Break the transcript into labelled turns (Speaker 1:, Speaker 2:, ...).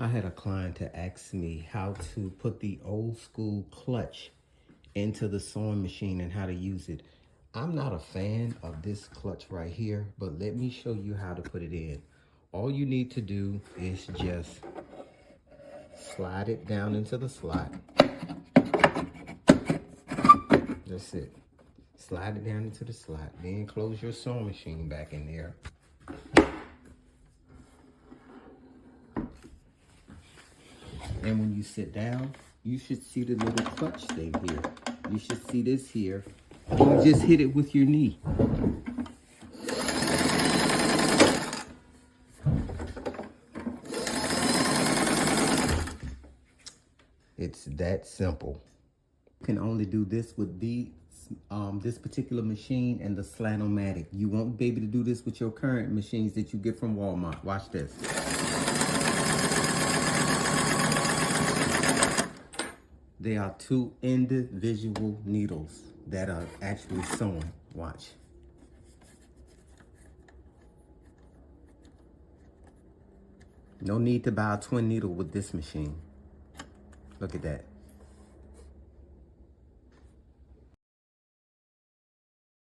Speaker 1: I had a client to ask me how to put the old school clutch into the sewing machine and how to use it. I'm not a fan of this clutch right here, but let me show you how to put it in. All you need to do is just slide it down into the slot. That's it. Slide it down into the slot. Then close your sewing machine back in there. And when you sit down, you should see the little clutch thing here. You should see this here. You just hit it with your knee. It's that simple. You can only do this with this particular machine and the Slant-O-Matic. You won't be able to do this with your current machines that you get from Walmart. Watch this. They are two individual needles that are actually sewn. Watch. No need to buy a twin needle with this machine. Look at that.